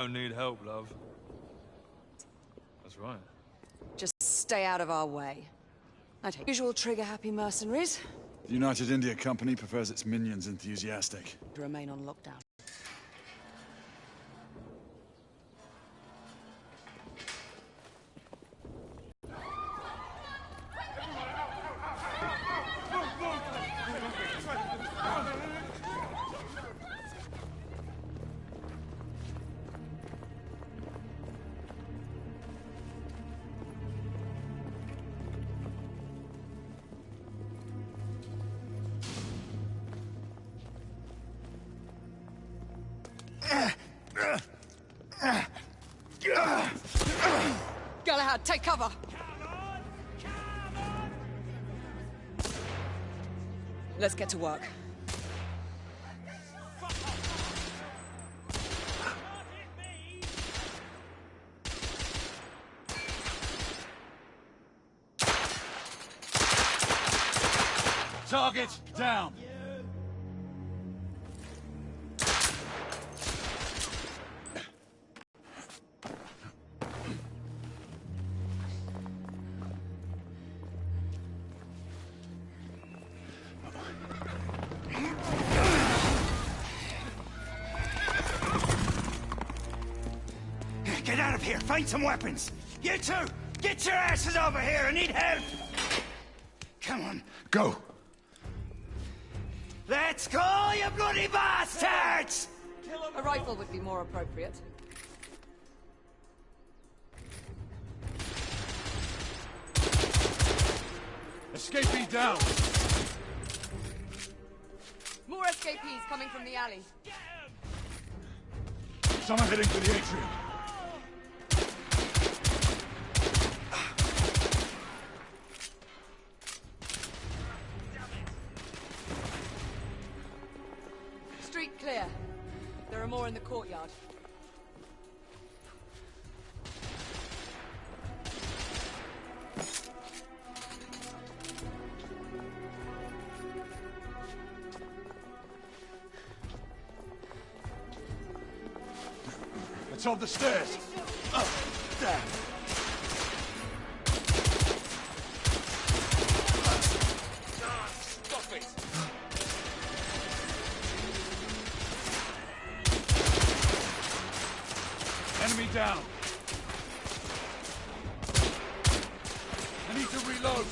Don't need help, love. That's right. Just stay out of our way. I take usual trigger-happy mercenaries. The United India Company prefers its minions enthusiastic. To remain on lockdown. Galahad, take cover! Let's get to work. Target down! Get out of here! Find some weapons! You two! Get your asses over here! I need help! Come on. Go! Let's go, you bloody bastards! A rifle would be more appropriate. Escapee down! More escapees coming from the alley. Someone heading for the atrium. Street clear. There are more in the courtyard. It's on the stairs. There. Stop it! Enemy down. I need to reload.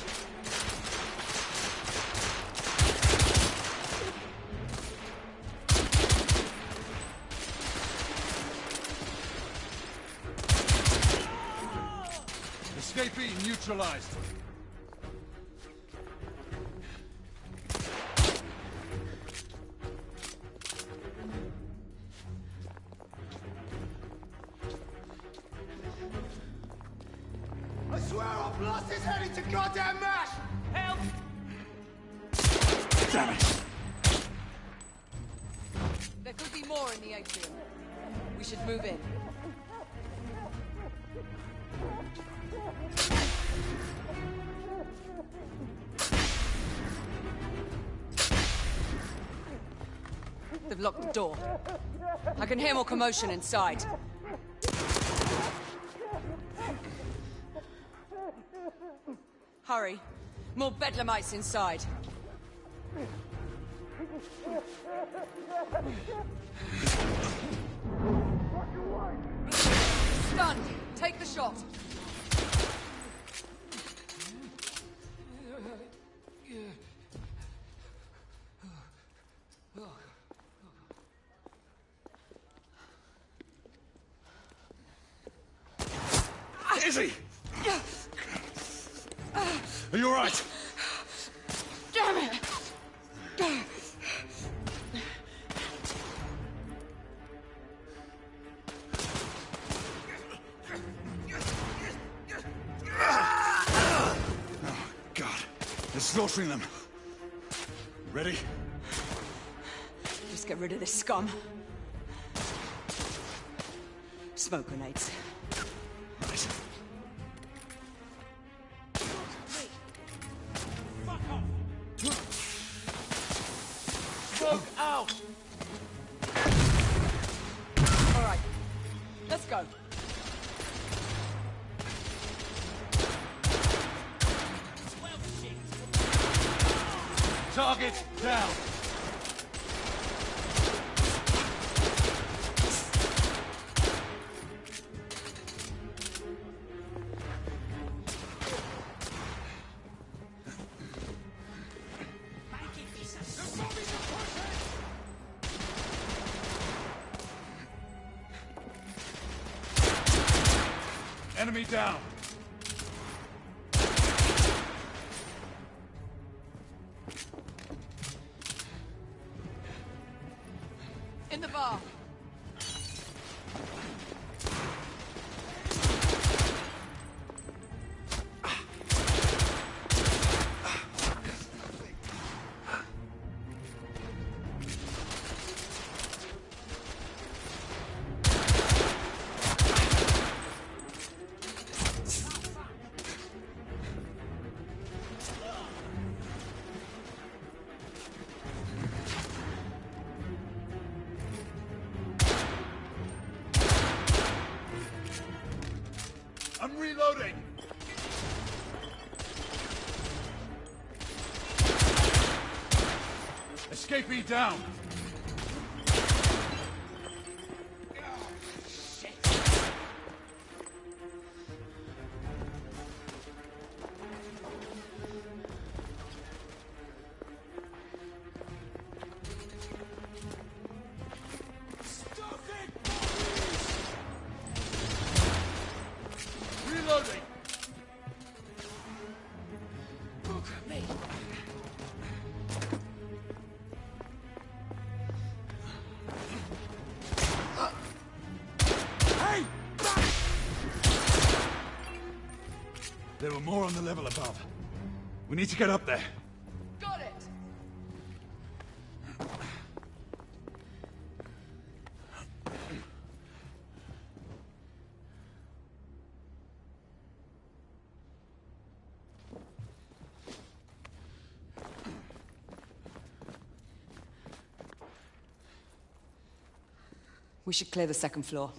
Escapee neutralized. I swear I've lost his head into goddamn mash! Help! Damn it! There could be more in the atrium. We should move in. They've locked the door. I can hear more commotion inside. Hurry. More bedlamites inside. Stunned. Take the shot. Izzy! Are you all right? Damn it! Oh, God. They're slaughtering them. Ready? Just get rid of this scum. Smoke grenades. Right. Smoke out! All right. go. Target down. Enemy down. In the bar. I'm reloading. Escapee down. Reloading. Look at me. Hey! There were more on the level above. We need to get up there. Got it. We should clear the second floor.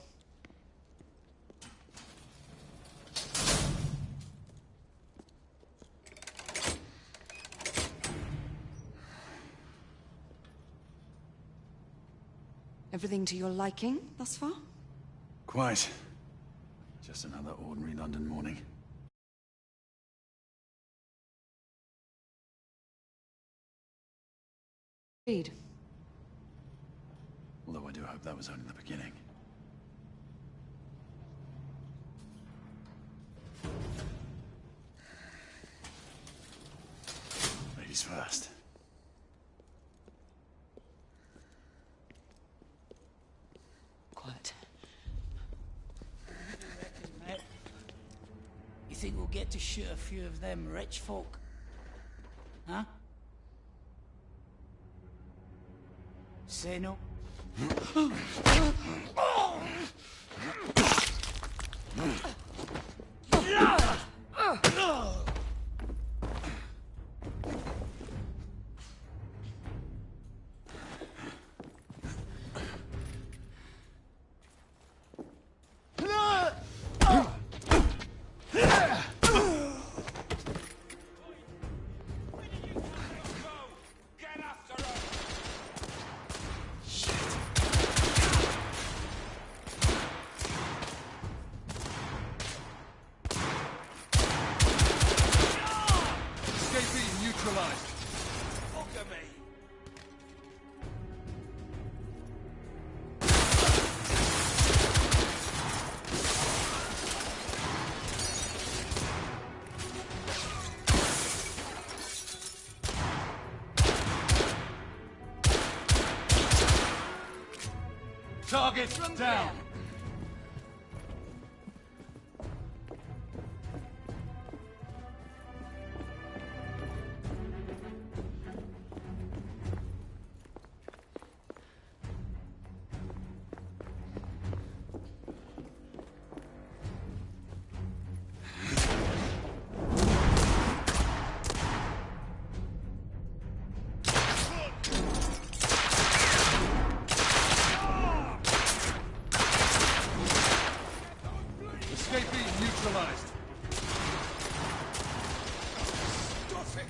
Everything to your liking thus far? Quite. Just another ordinary London morning. Read. Although I do hope that was only the beginning. Ladies first. Quiet. Mate, you think we'll get to shoot a few of them rich folk? Huh? Say no? Escapee neutralized. Look at me! Target down. neutralized. Stop it!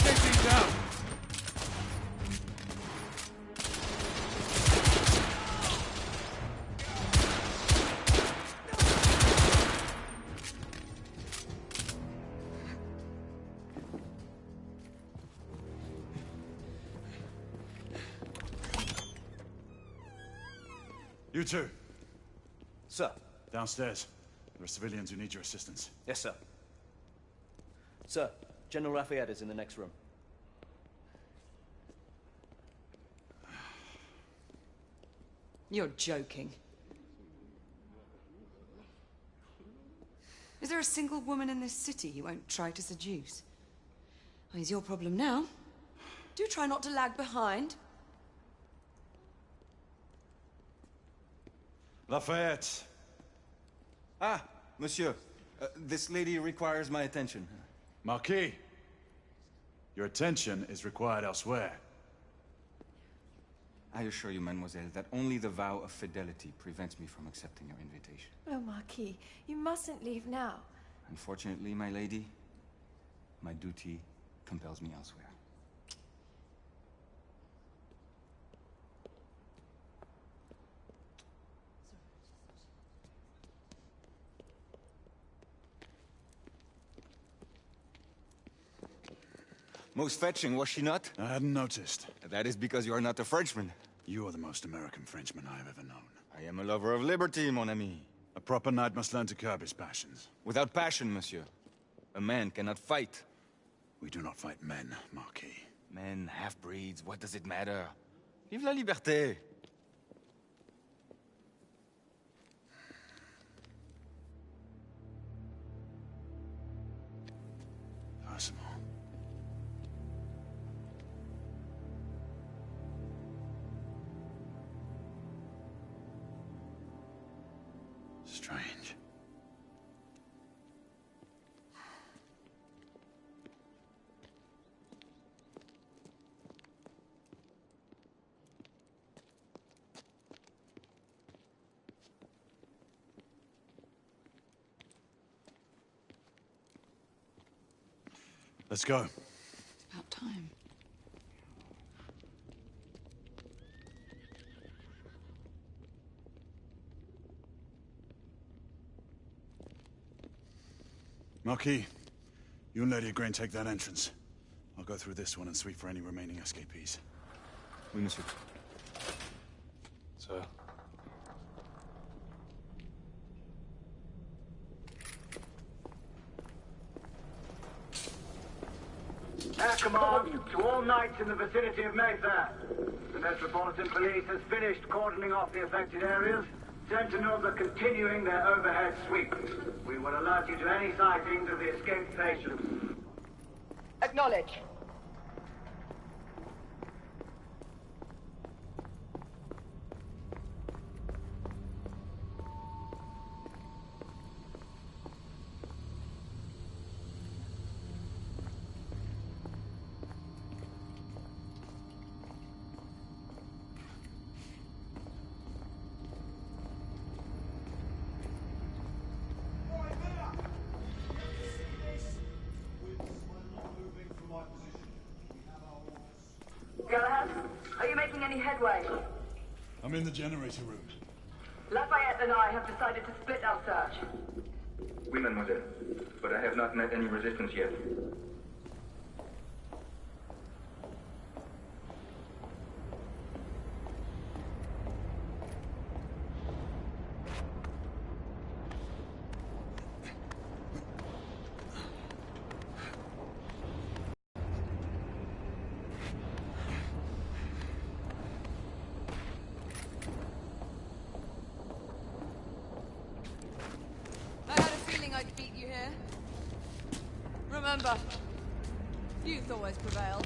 Taking down. You two, Sir. downstairs. There are civilians who need your assistance. Yes, sir. Sir, General Lafayette is in the next room. You're joking. Is there a single woman in this city you won't try to seduce? Well, it's your problem now. Do try not to lag behind. Lafayette. Ah, monsieur. This lady requires my attention. Marquis. Your attention is required elsewhere. I assure you, mademoiselle, that only the vow of fidelity prevents me from accepting your invitation. Oh, Marquis, you mustn't leave now. Unfortunately, my lady, my duty compels me elsewhere. Most fetching, was she not? I hadn't noticed. That is because you are not a Frenchman. You are the most American Frenchman I have ever known. I am a lover of liberty, mon ami. A proper knight must learn to curb his passions. Without passion, monsieur, a man cannot fight. We do not fight men, Marquis. Men, half-breeds, what does it matter? Vive la liberté! Possible. Strange. Let's go. It's about time. Marquis, you and Lady Grain take that entrance. I'll go through this one and sweep for any remaining escapees. Oui, monsieur. Sir. Air command to all knights in the vicinity of Mayfair. The Metropolitan Police has finished cordoning off the affected areas. Sentinels are continuing their overhead sweep. We will alert you to any sightings of the escaped patients. Acknowledge. Galahad, are you making any headway? I'm in the generator room. Lafayette and I have decided to split our search. Oui, mademoiselle. But I have not met any resistance yet. I'd beat you here. Remember, youth always prevails.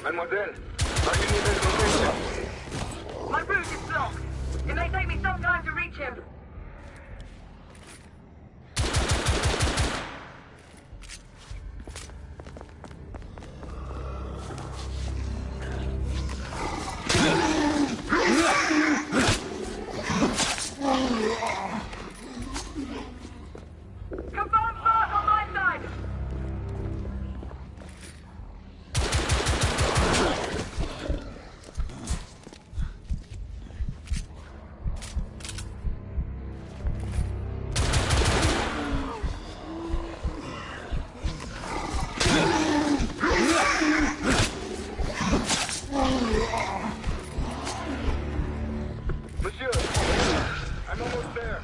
Mademoiselle, are you near his location? My route is blocked. It may take me some time to reach him. Confirm mark on my side. Monsieur, I'm almost there.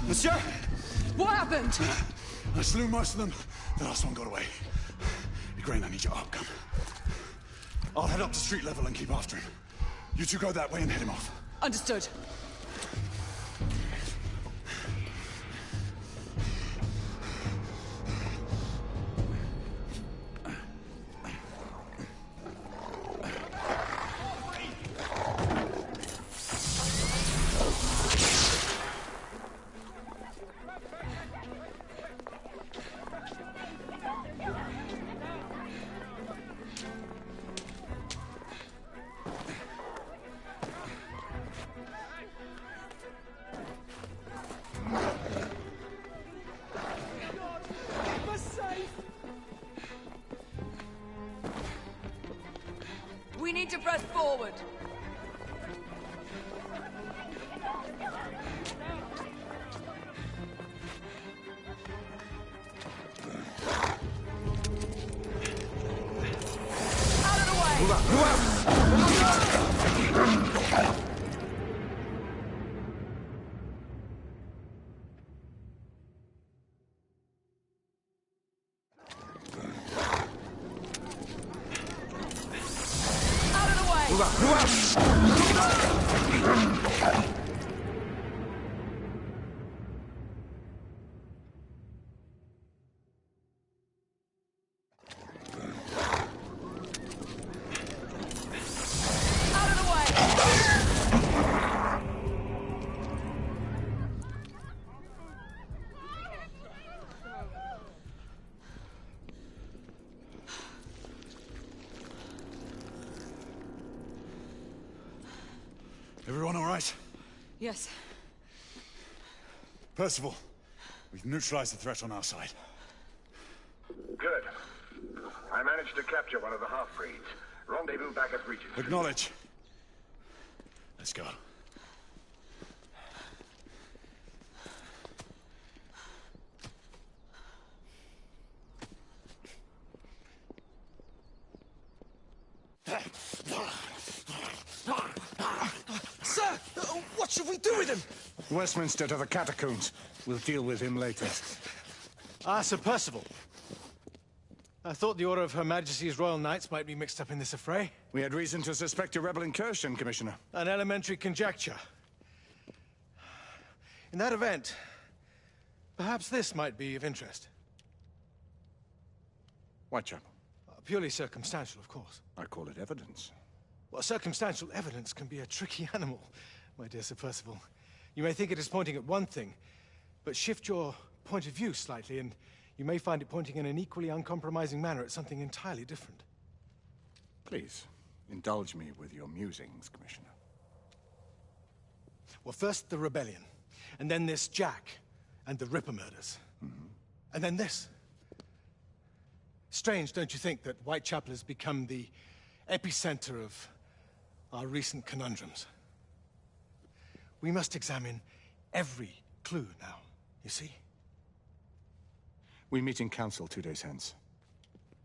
Monsieur! What happened? I slew most of them. The last one got away. Igraine, I need your arc gun. I'll head up to street level and keep after him. You two go that way and head him off. Understood. We need to press forward. Out of the way! Move out! Out of the way! Move out! Out of the way! Everyone all right? Yes. Percival, we've neutralized the threat on our side. Good. I managed to capture one of the half-breeds. Rendezvous back at Regent. Acknowledge. Let's go. Sir! What should we do with him? Westminster to the catacombs. We'll deal with him later. Ah, Sir Percival. I thought the Order of Her Majesty's Royal Knights might be mixed up in this affray. We had reason to suspect a rebel incursion, Commissioner. An elementary conjecture. In that event, perhaps this might be of interest. Whitechapel. Purely circumstantial, of course. I call it evidence. Well, circumstantial evidence can be a tricky animal, my dear Sir Percival. You may think it is pointing at one thing, but shift your point of view slightly, and you may find it pointing in an equally uncompromising manner at something entirely different. Please, indulge me with your musings, Commissioner. Well, first the rebellion, and then this Jack, and the Ripper murders. And then this. Strange, don't you think, that Whitechapel has become the epicenter of our recent conundrums? We must examine every clue now, you see? We meet in council 2 days hence.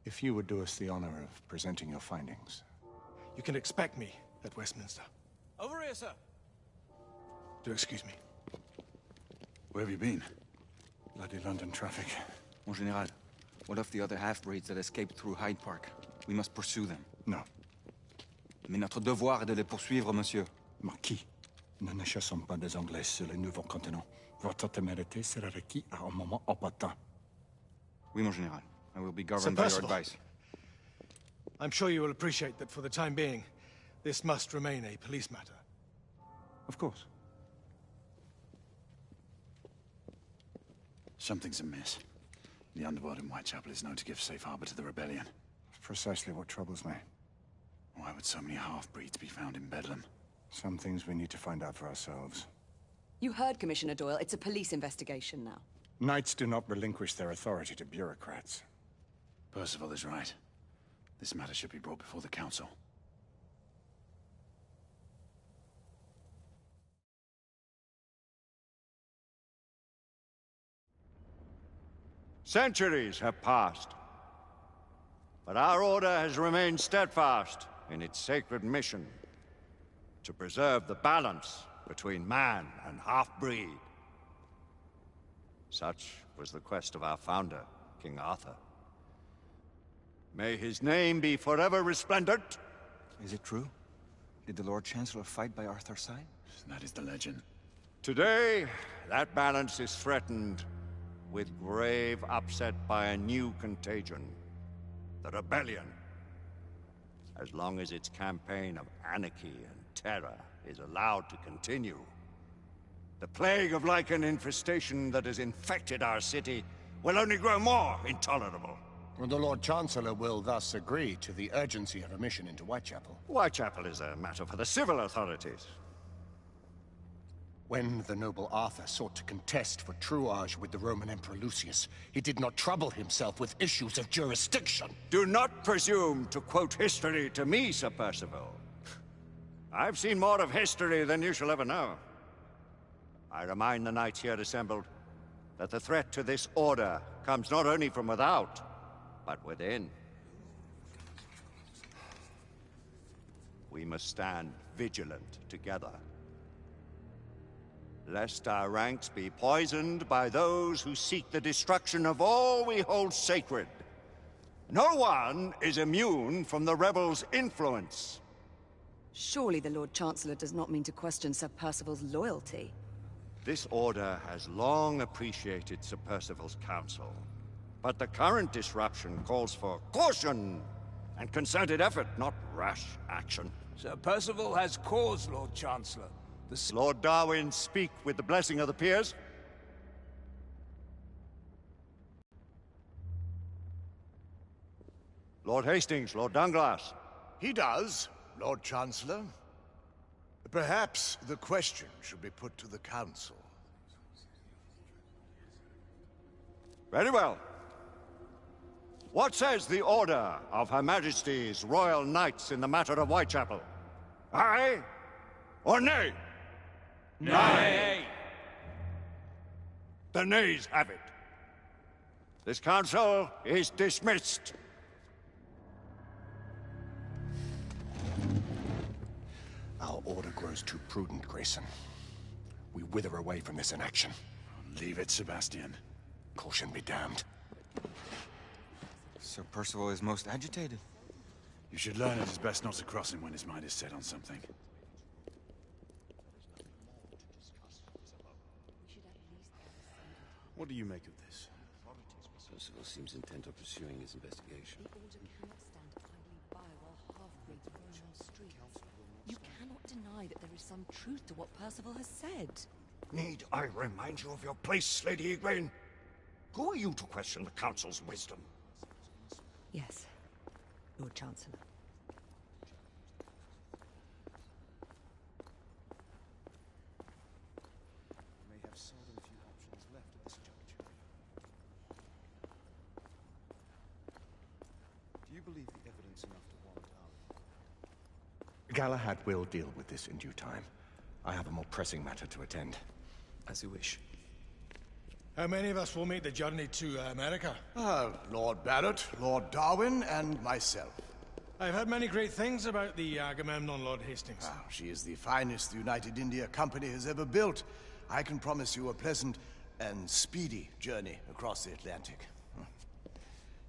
If you would do us the honor of presenting your findings. You can expect me at Westminster. Over here, Yes, sir. Do excuse me. Where have you been? Bloody London traffic. Mon général, what of the other half-breeds that escaped through Hyde Park? We must pursue them. No. Mais notre devoir est de les poursuivre, monsieur. Marquis, nous ne chassons pas des Anglais sur le nouveau continent. Votre témérité sera requis à un moment opportun. Oui, mon général. I will be governed by your advice. I'm sure you will appreciate that for the time being, this must remain a police matter. Of course. Something's amiss. The underworld in Whitechapel is known to give safe harbor to the rebellion. Precisely what troubles me. Why would so many half-breeds be found in Bedlam? Some things we need to find out for ourselves. You heard Commissioner Doyle. It's a police investigation now. Knights do not relinquish their authority to bureaucrats. Percival is right. This matter should be brought before the council. Centuries have passed, but our order has remained steadfast in its sacred mission to preserve the balance between man and half-breed. Such was the quest of our founder, King Arthur. May his name be forever resplendent. Is it true? Did the Lord Chancellor fight by Arthur's side? That is the legend. Today, that balance is threatened with grave upset by a new contagion, the rebellion. As long as its campaign of anarchy and terror is allowed to continue, the plague of lichen infestation that has infected our city will only grow more intolerable. Well, the Lord Chancellor will thus agree to the urgency of a mission into Whitechapel. Whitechapel is a matter for the civil authorities. When the noble Arthur sought to contest for truage with the Roman Emperor Lucius, he did not trouble himself with issues of jurisdiction. Do not presume to quote history to me, Sir Percival. I've seen more of history than you shall ever know. I remind the knights here assembled that the threat to this order comes not only from without, but within. We must stand vigilant together, lest our ranks be poisoned by those who seek the destruction of all we hold sacred. No one is immune from the rebels' influence. Surely the Lord Chancellor does not mean to question Sir Percival's loyalty. This order has long appreciated Sir Percival's counsel, but the current disruption calls for caution and concerted effort, not rash action. Sir Percival has cause, Lord Chancellor. Lord Darwin, speak with the blessing of the peers. Lord Hastings, Lord Dunglass. He does, Lord Chancellor. Perhaps the question should be put to the Council. Very well. What says the Order of Her Majesty's Royal Knights in the matter of Whitechapel? Aye or nay? Nay. The nays have it. This council is dismissed. Our order grows too prudent, Grayson. We wither away from this inaction. Leave it, Sebastian. Caution be damned. Sir Percival is most agitated. You should learn it is best not to cross him when his mind is set on something. What do you make of this? Percival seems intent on pursuing his investigation. You cannot deny that there is some truth to what Percival has said. Need I remind you of your place, Lady Egwene? Who are you to question the Council's wisdom? Yes, Lord Chancellor. May have seldom few options left at this juncture. Do you believe the evidence enough to warrant our... Galahad will deal with this in due time. I have a more pressing matter to attend. As you wish. How many of us will make the journey to America? Lord Barrett, Lord Darwin, and myself. I've heard many great things about the Agamemnon, Lord Hastings. Ah, she is the finest the United India Company has ever built. I can promise you a pleasant and speedy journey across the Atlantic.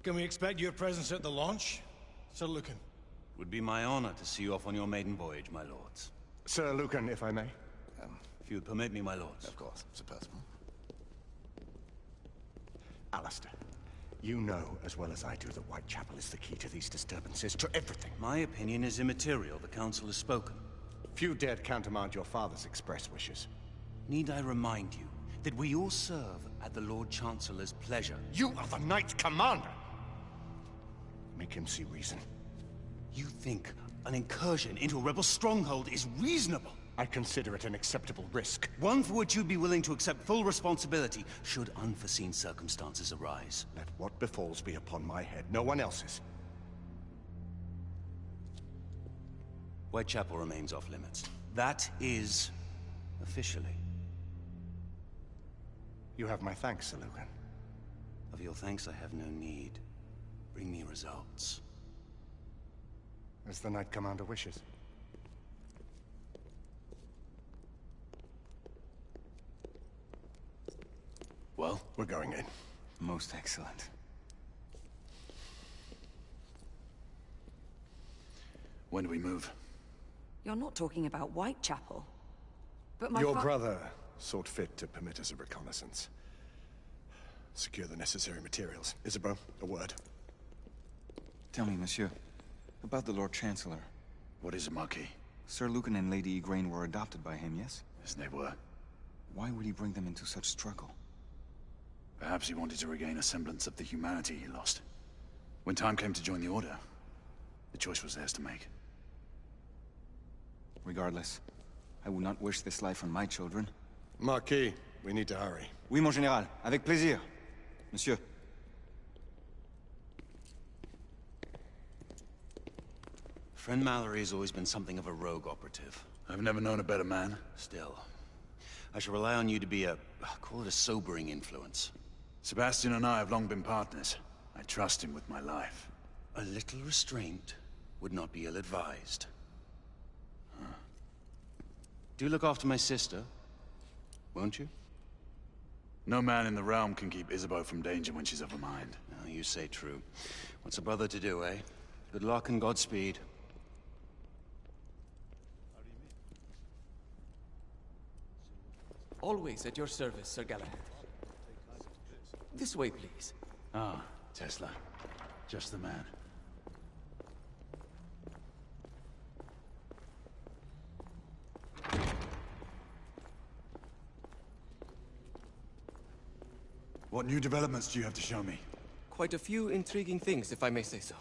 Can we expect your presence at the launch, Sir Lucan? Would be my honor to see you off on your maiden voyage, my lords. Sir Lucan, if I may. If you would permit me, my lords. Of course, Sir Percival. Alistair, you know as well as I do that Whitechapel is the key to these disturbances, to everything. My opinion is immaterial. The council has spoken. Few dared countermand your father's express wishes. Need I remind you that we all serve at the Lord Chancellor's pleasure? You are the Knight Commander! Make him see reason. You think an incursion into a rebel stronghold is reasonable? I consider it an acceptable risk. One for which you'd be willing to accept full responsibility should unforeseen circumstances arise. Let what befalls be upon my head, no one else's. Whitechapel remains off limits. That is officially. You have my thanks, Sir Lucan. Of your thanks I have no need. Bring me results. As the Knight Commander wishes. Well, we're going in. Most excellent. When do we move? You're not talking about Whitechapel. But my Your brother sought fit to permit us a reconnaissance. Secure the necessary materials. Isabeau, a word. Tell me, monsieur, about the Lord Chancellor. What is a Marquis? Sir Lucan and Lady Igraine were adopted by him, yes? Yes, they were. Why would he bring them into such struggle? Perhaps he wanted to regain a semblance of the humanity he lost. When time came to join the Order, the choice was theirs to make. Regardless, I would not wish this life on my children. Marquis, we need to hurry. Oui, mon général. Avec plaisir. Monsieur. Friend Mallory has always been something of a rogue operative. I've never known a better man. Still, I shall rely on you to be call it a sobering influence. Sebastian and I have long been partners. I trust him with my life. A little restraint would not be ill-advised. Do look after my sister, won't you? No man in the realm can keep Isabeau from danger when she's of a mind. Oh, you say true. What's a brother to do, eh? Good luck and Godspeed. Always at your service, Sir Galahad. This way, please. Ah, Tesla. Just the man. What new developments do you have to show me? Quite a few intriguing things, if I may say so.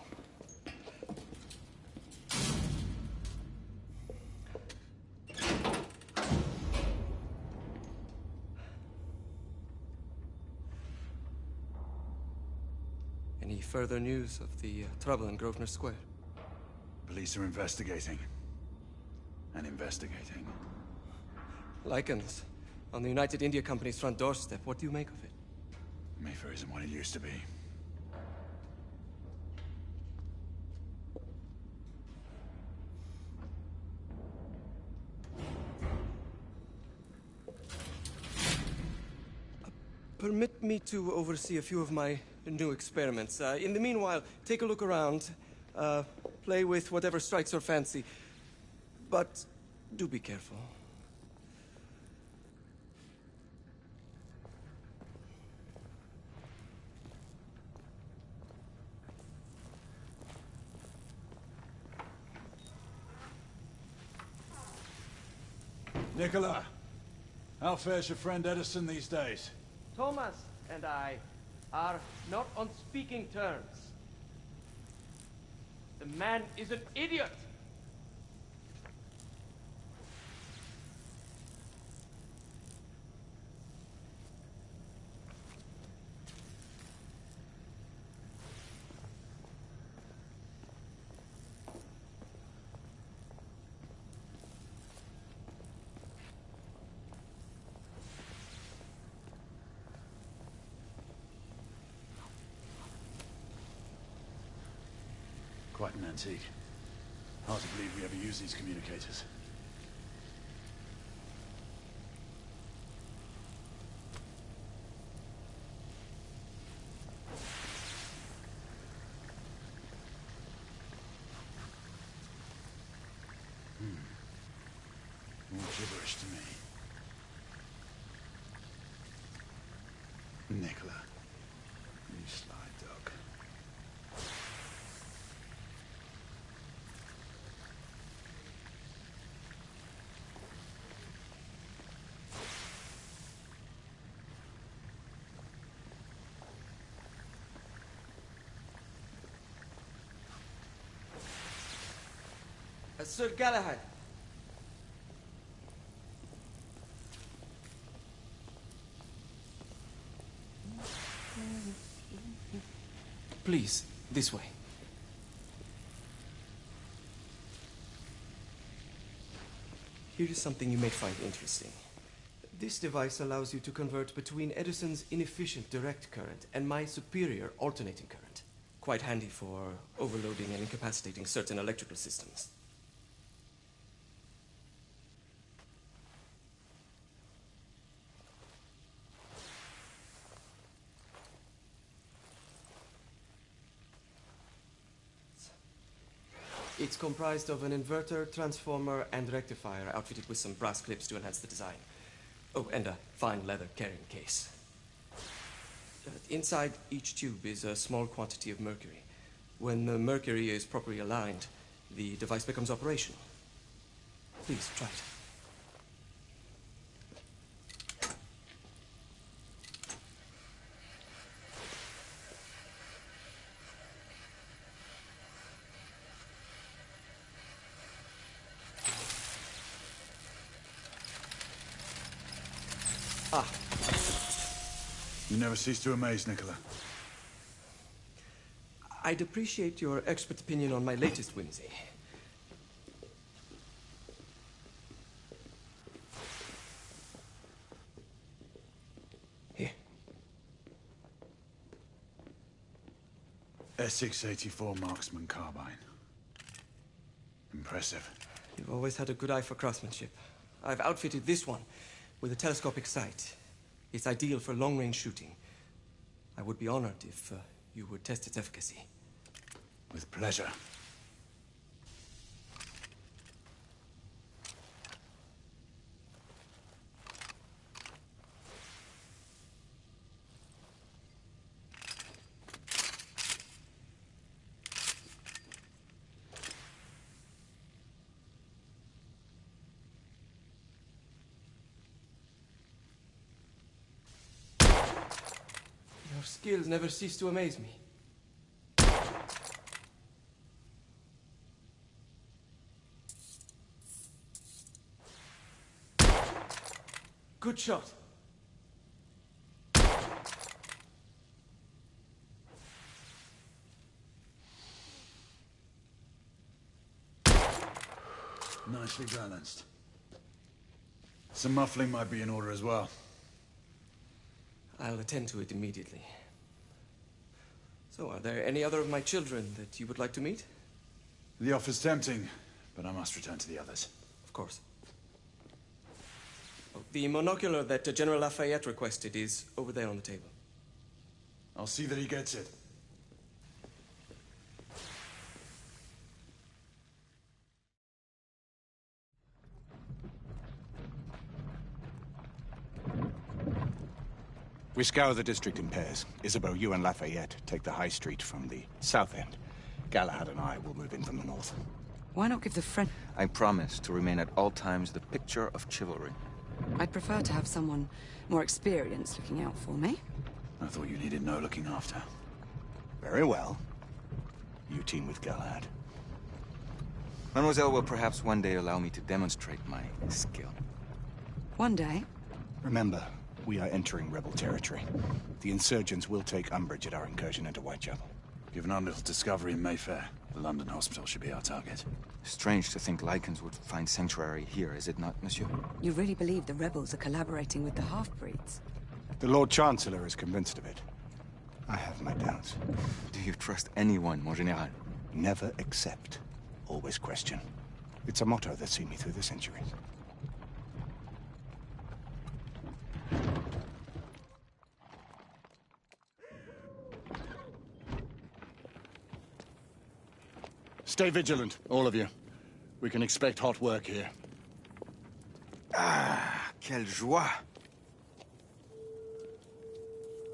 Any further news of the trouble in Grosvenor Square? Police are investigating. And investigating. Lycans, on the United India Company's front doorstep. What do you make of it? Mayfair isn't what it used to be. Permit me to oversee a few of my new experiments. In the meanwhile, take a look around. Play with whatever strikes your fancy. But do be careful. Nicola, how fares your friend Edison these days? Thomas and I are not on speaking terms. The man is an idiot! Quite an antique. Hard to believe we ever use these communicators. More gibberish to me. Nicola, you sly dog. Sir Galahad. Please, this way. Here is something you may find interesting. This device allows you to convert between Edison's inefficient direct current and my superior alternating current. Quite handy for overloading and incapacitating certain electrical systems. It's comprised of an inverter, transformer, and rectifier outfitted with some brass clips to enhance the design. Oh, and a fine leather carrying case. Inside each tube is a small quantity of mercury. When the mercury is properly aligned, the device becomes operational. Please, try it. You never cease to amaze, Nicola. I'd appreciate your expert opinion on my latest whimsy. Here. S684 marksman carbine. Impressive. You've always had a good eye for craftsmanship. I've outfitted this one with a telescopic sight. It's ideal for long-range shooting. I would be honored if you would test its efficacy. With pleasure. Your skills never cease to amaze me. Good shot. Nicely balanced. Some muffling might be in order as well. I'll attend to it immediately. So, are there any other of my children that you would like to meet? The offer's tempting, but I must return to the others. Of course. Oh, the monocular that General Lafayette requested is over there on the table. I'll see that he gets it. We scour the district in pairs. Isabeau, you and Lafayette take the high street from the south end. Galahad and I will move in from the north. Why not give the French... I promise to remain at all times the picture of chivalry. I'd prefer to have someone more experienced looking out for me. I thought you needed no looking after. Very well. You team with Galahad. Mademoiselle will perhaps one day allow me to demonstrate my skill. One day? Remember, we are entering rebel territory. The insurgents will take umbrage at our incursion into Whitechapel. Given our little discovery in Mayfair, the London hospital should be our target. Strange to think Lycans would find sanctuary here, is it not, monsieur? You really believe the rebels are collaborating with the half-breeds? The Lord Chancellor is convinced of it. I have my doubts. Do you trust anyone, mon général? Never accept, always question. It's a motto that's seen me through the centuries. Stay vigilant, all of you. We can expect hot work here. Ah, quelle joie!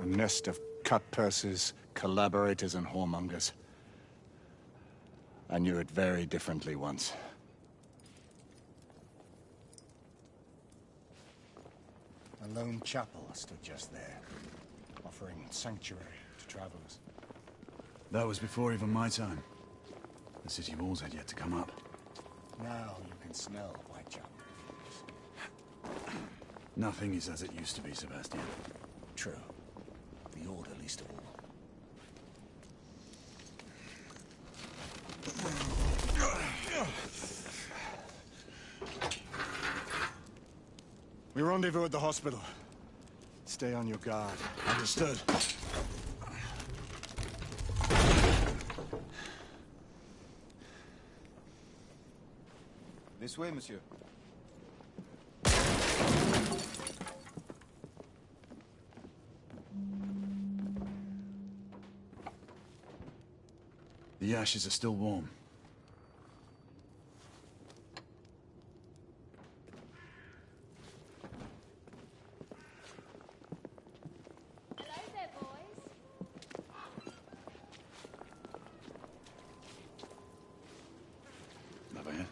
A nest of cut-pursers, collaborators, and whoremongers. I knew it very differently once. A lone chapel stood just there, offering sanctuary to travelers. That was before even my time. The city walls had yet to come up. Now you can smell Whitechapel. Nothing is as it used to be, Sebastian. True. The Order least of all. We rendezvous at the hospital. Stay on your guard. Understood. This way, monsieur. The ashes are still warm. Hello there, boys. Never here.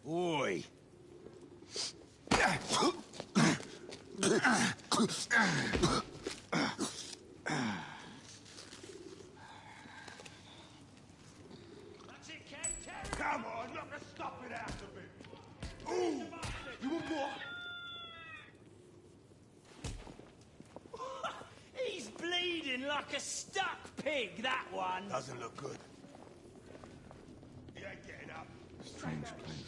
Oi! Come on, look to stop it out of it. Ooh, you want more? He's bleeding like a stuck pig, that one. Doesn't look good. He ain't getting up. Strange place.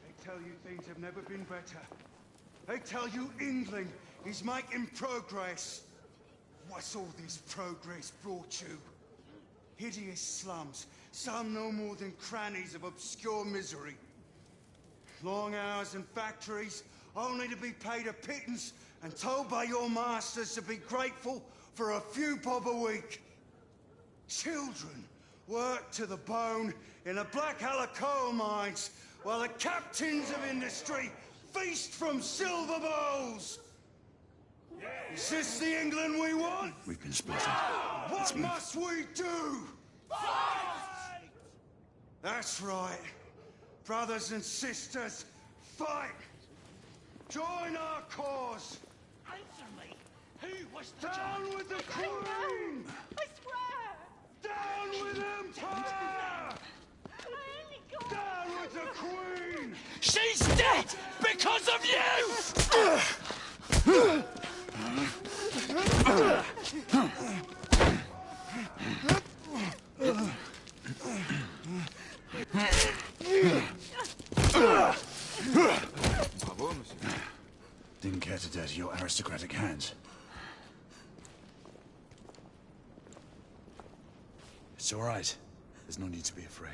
They tell you things have never been better. They tell you England is making progress. What's all this progress brought you? Hideous slums, some no more than crannies of obscure misery. Long hours in factories, only to be paid a pittance and told by your masters to be grateful for a few bob a week. Children work to the bone in the Black Halla coal mines, while the captains of industry feast from silver bowls. Is this the England we want? We've been spotted. What must we do? Fight! That's right. Brothers and sisters, fight! Join our cause! Answer me. Who was the Down with the Queen! I swear! Down with Empire! Down with the Queen! She's dead because of you! Didn't care to dirty your aristocratic hands. It's all right. There's no need to be afraid.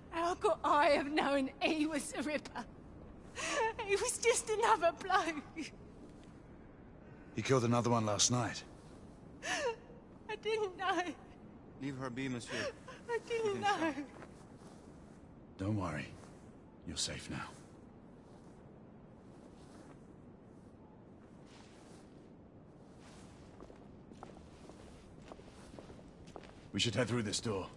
How could I have known he was the Ripper? He was just another bloke. He killed another one last night. I didn't know. Leave her be, monsieur. I didn't know. Don't worry. You're safe now. We should head through this door.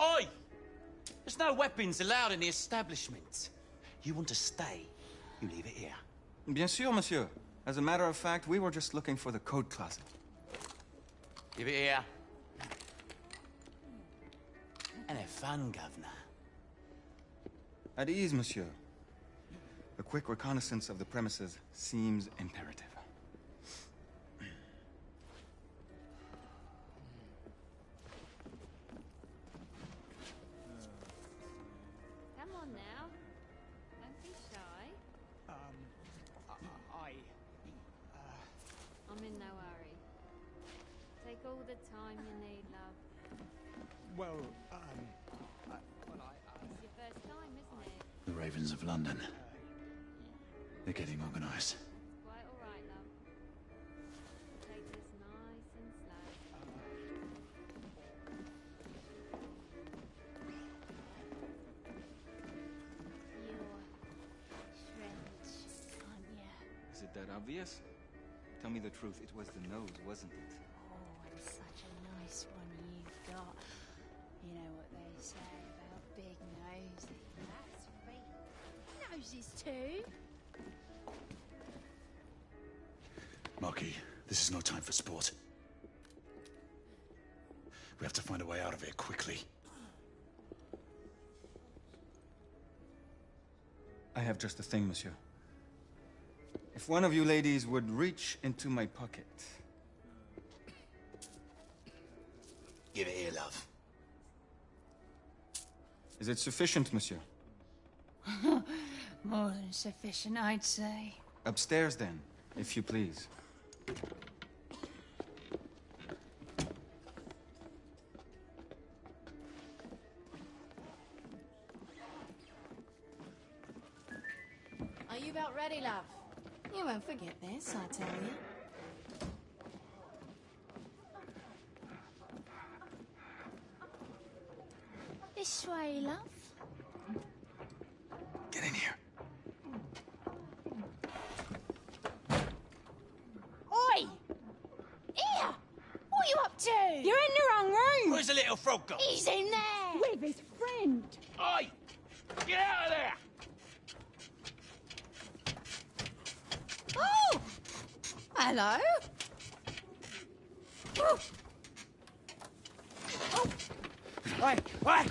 Oi! There's no weapons allowed in the establishment. You want to stay, you leave it here. Bien sûr, monsieur. As a matter of fact, we were just looking for the coat closet. Give it here. And have fun, governor. At ease, monsieur. A quick reconnaissance of the premises seems imperative. Come on now. Don't be shy. I'm in no hurry. Take all the time you need, love. Well, It's your first time, isn't it? The Ravens of London. They're getting organized. Quite all right, love. Take this nice and slow. You're French, aren't you? Is it that obvious? Tell me the truth. It was the nose, wasn't it? Oh, and such a nice one you've got. You know what they say about big noses. That's right. Noses too. Marky, this is no time for sport. We have to find a way out of here quickly. I have just the thing, monsieur. If one of you ladies would reach into my pocket. Give it here, love. Is it sufficient, monsieur? More than sufficient, I'd say. Upstairs, then, if you please. Are you about ready, love? You won't forget this, I tell you. This way, love. Get in here. Oi! Here! What are you up to? You're in the wrong room. Where's the little frog gone? He's in there! With his friend. Oi! Get out of there! Oh! Hello? Oh. Oh. Oi! Oi!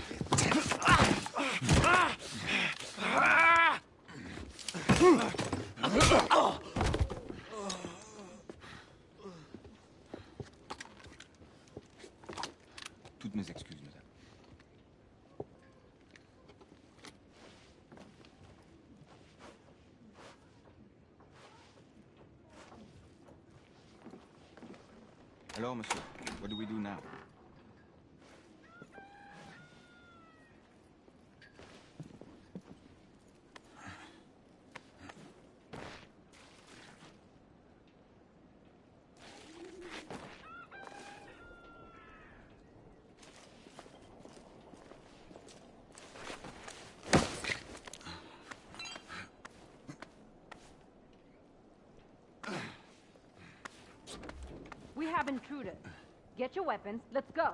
Toutes mes excuses, madame. Hello, monsieur. What do we do now? have intruders. Get your weapons. Let's go.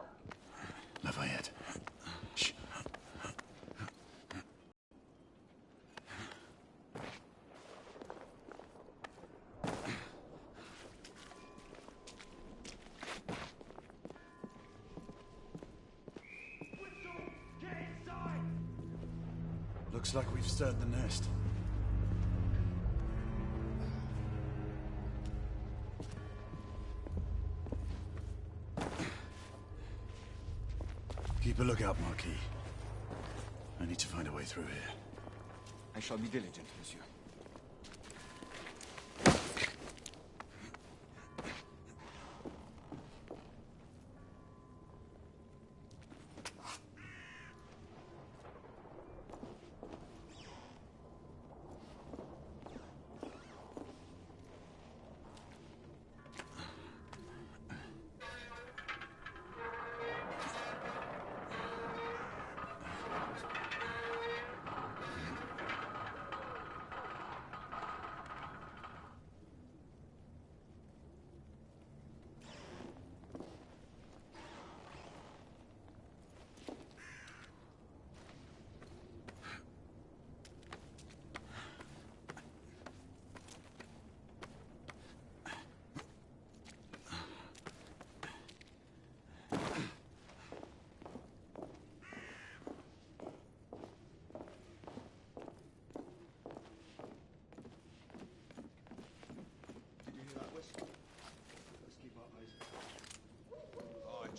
Lafayette. Shh. Looks like we've stirred the nest. Keep a lookout, Marquis. I need to find a way through here. I shall be diligent, monsieur.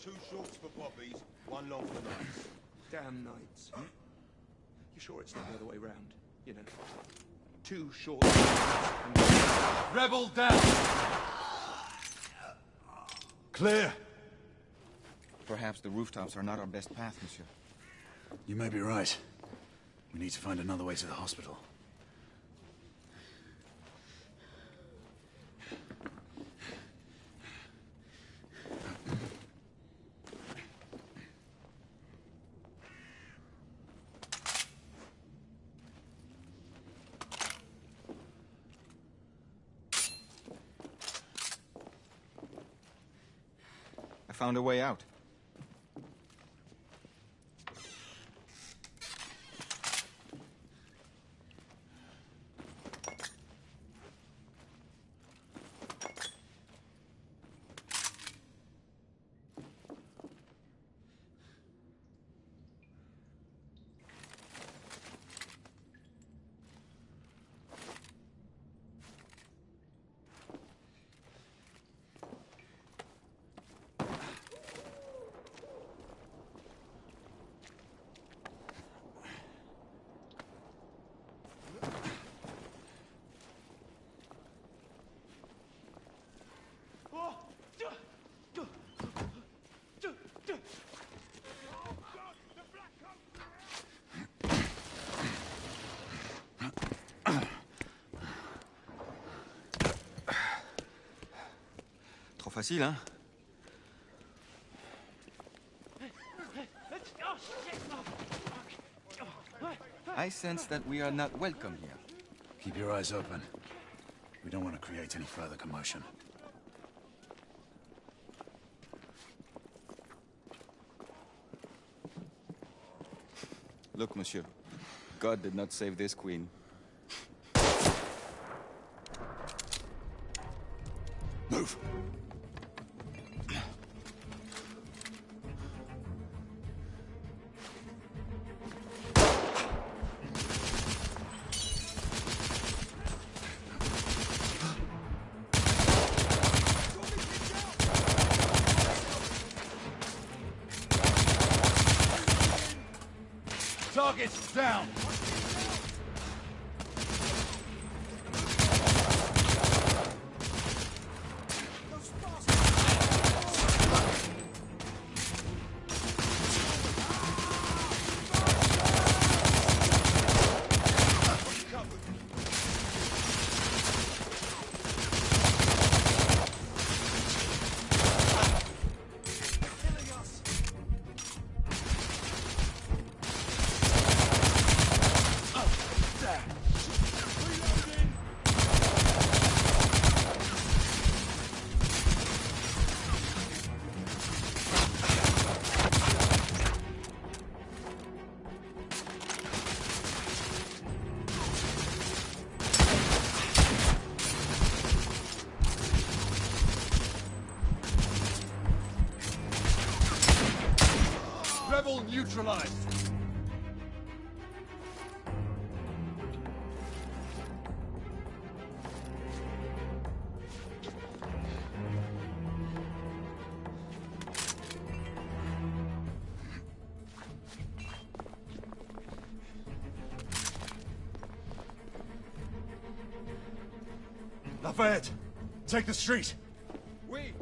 Two shorts for bobbies, one long for nights. Damn nights. You sure it's not the other way round? You know, two shorts. Rebel down! Clear! Perhaps the rooftops are not our best path, monsieur. You may be right. We need to find another way to the hospital. Found a way out. Trop facile, hein? I sense that we are not welcome here. Keep your eyes open. We don't want to create any further commotion. Look, monsieur. God did not save this queen. Move! Target's down! Rebel neutralized. Lafayette, take the street. Oui.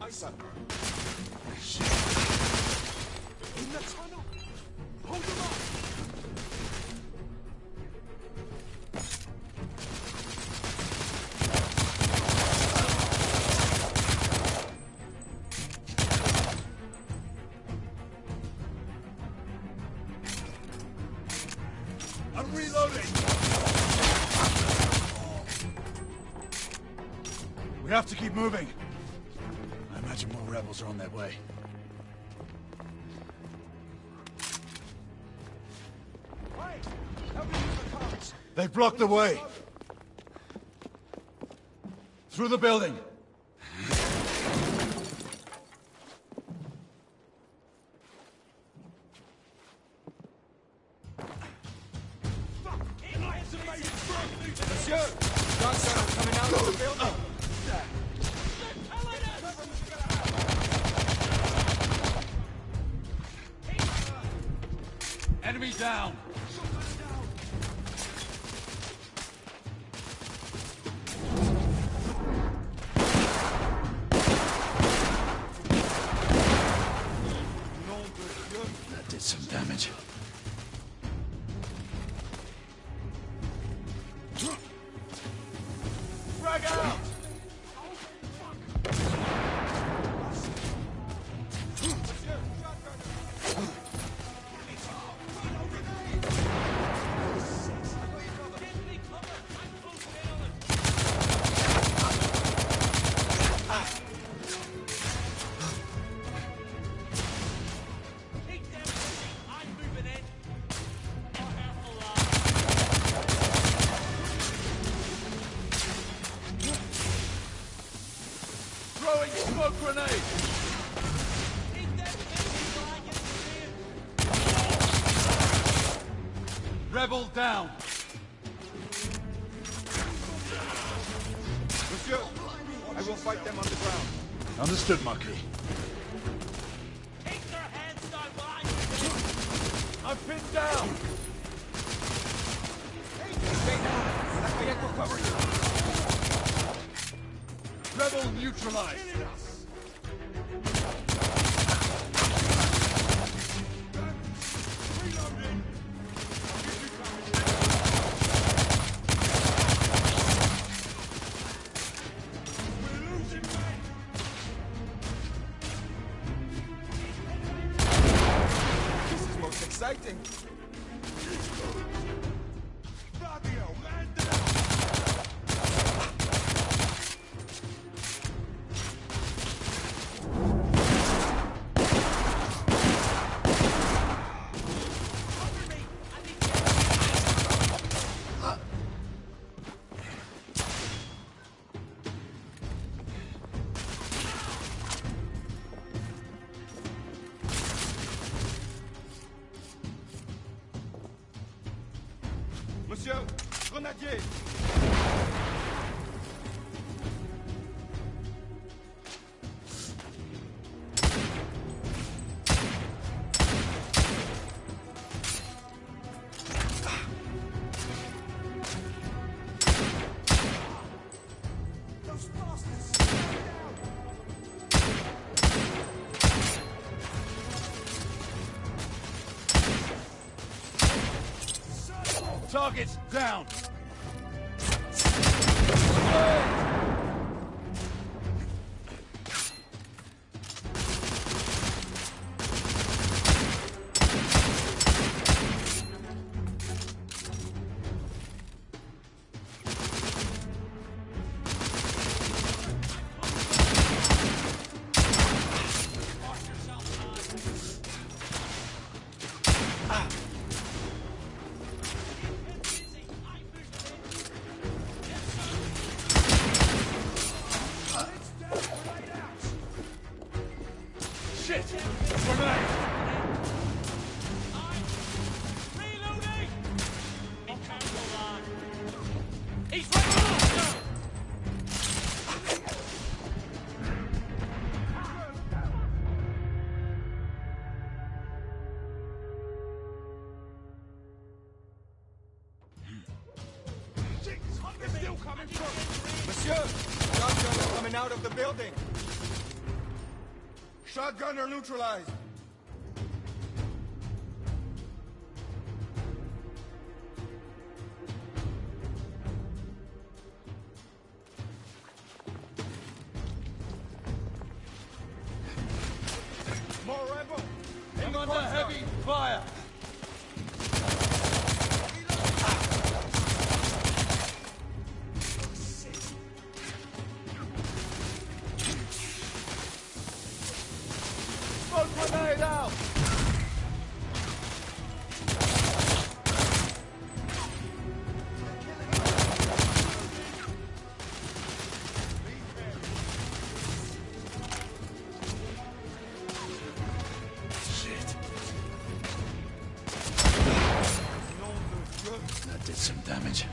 Sir. Shit. In the tunnel. Hold them up. I'm reloading. We have to keep moving. I imagine more rebels are on their way. They've blocked the way. Through the building. Monsieur, guns are coming out of the building. Enemy down. That did some damage. Frag out! Throwing smoke grenade! Rebel down! Monsieur, I will fight them on the ground. Understood, Marquis. I'm pinned down! Stay down. Lafayette will cover you. Rebel neutralized! This is most exciting. Monsieur, grenadier! Those bastards! Targets down! Monsieur! Shotgunner coming out of the building! Shotgunner neutralized! More rebel! I'm under heavy fire! Grenade out! Shit. That did some damage.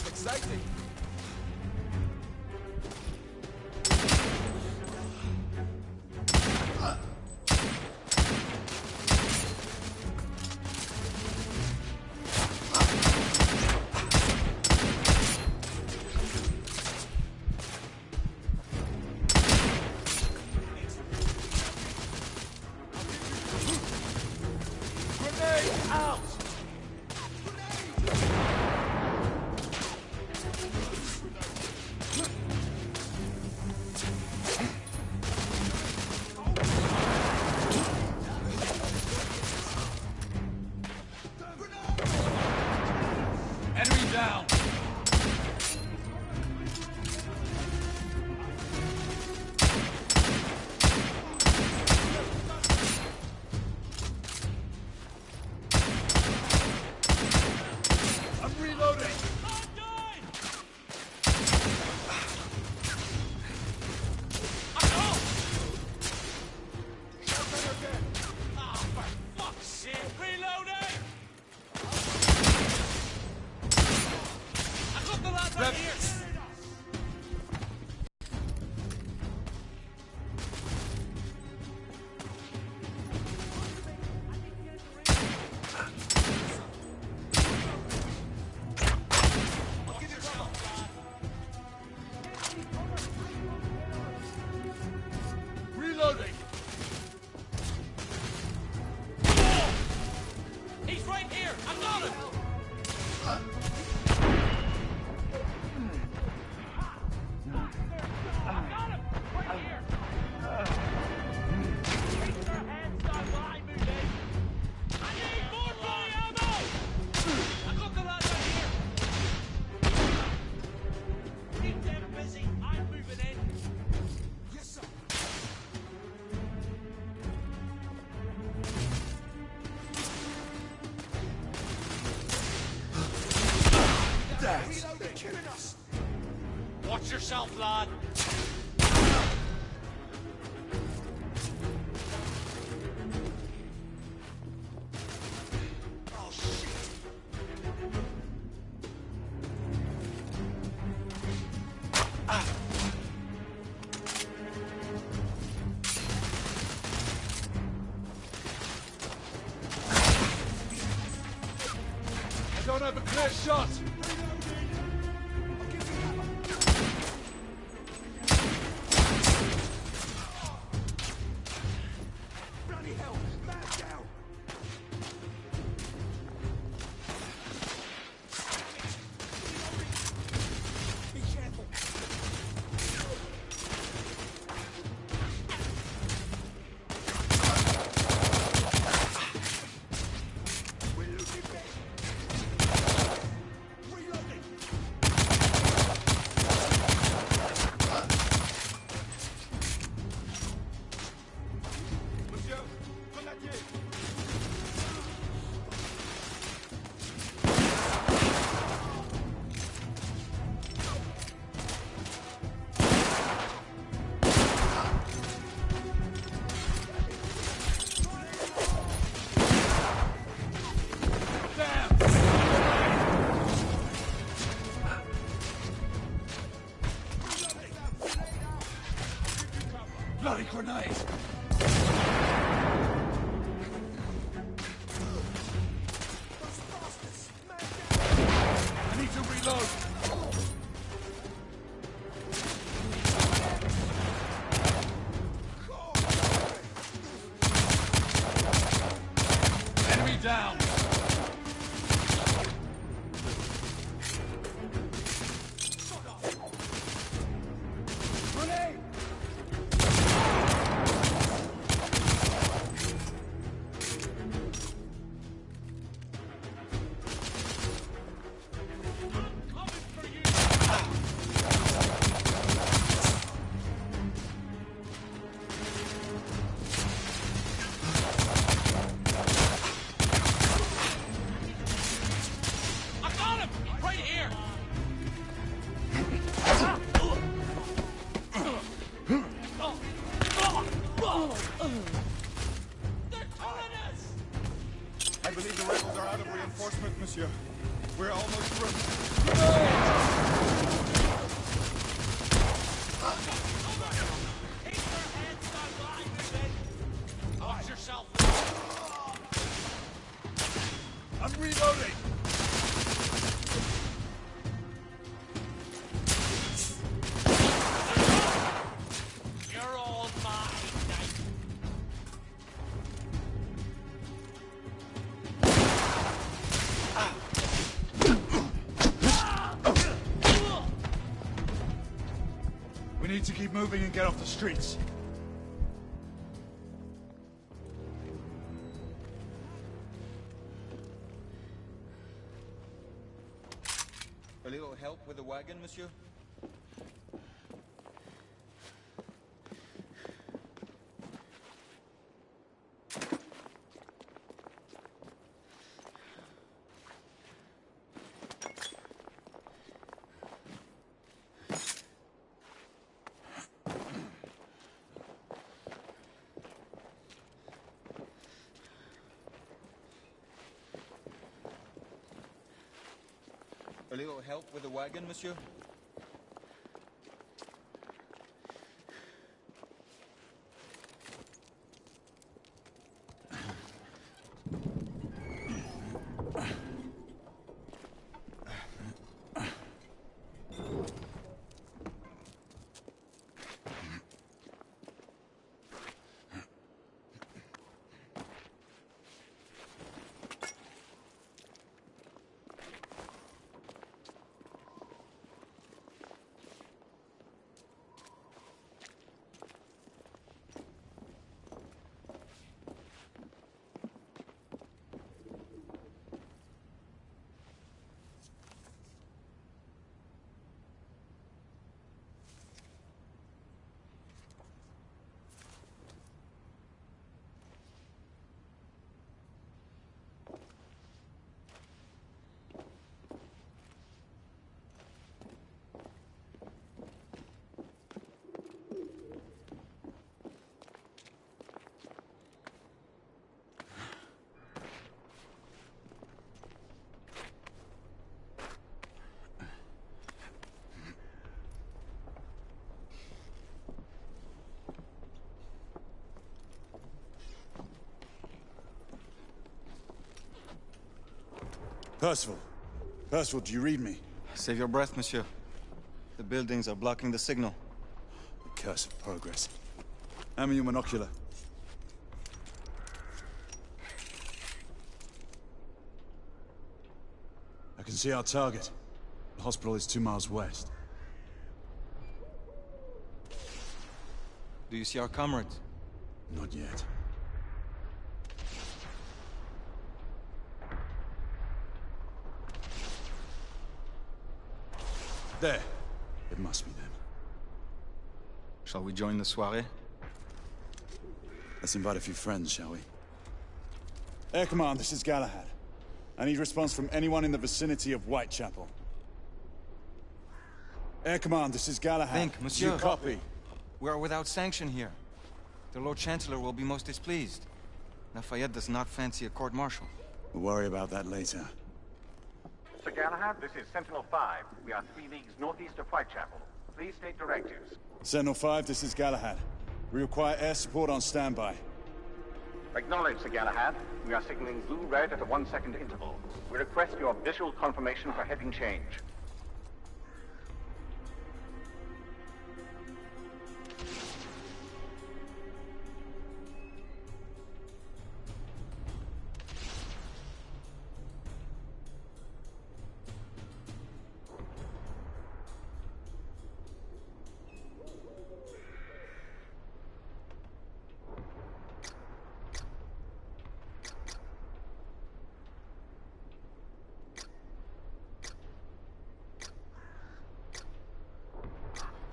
Exciting! Grenade out! Enemy down! I'm reloading! Right here. Reloading! He's right here. I got him. They're killing us! Watch yourself, lad. Oh, shit! I don't have a clear shot! Bloody grenade! monsieur. We're almost through. Watch yourself. I'm reloading. You're all mine, knight. We need to keep moving and get off the streets. A little help with the wagon, monsieur? A little help with the wagon, monsieur? Percival. Percival, do you read me? Save your breath, monsieur. The buildings are blocking the signal. The curse of progress. Hand me your monocular. I can see our target. The hospital is 2 miles west. Do you see our comrades? Not yet. There. It must be them. Shall we join the soirée? Let's invite a few friends, shall we? Air Command, this is Galahad. I need response from anyone in the vicinity of Whitechapel. Air Command, this is Galahad. Think, monsieur. You copy? We are without sanction here. The Lord Chancellor will be most displeased. Lafayette does not fancy a court-martial. We'll worry about that later. Sir Galahad, this is Sentinel-5. We are 3 leagues northeast of Whitechapel. Please state directives. Sentinel-5, this is Galahad. We require air support on standby. Acknowledged, Sir Galahad. We are signaling blue-red at a 1-second interval. We request your visual confirmation for heading change.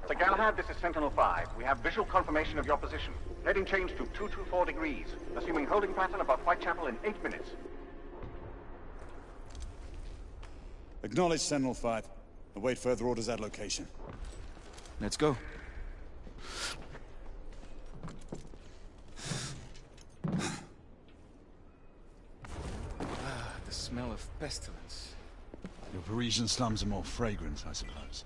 Sir Galahad, this is Sentinel-5. We have visual confirmation of your position. Heading change to 224 degrees, assuming holding pattern above Whitechapel in 8 minutes. Acknowledge Sentinel-5. Await further orders at location. Let's go. The smell of pestilence. Your Parisian slums are more fragrant, I suppose.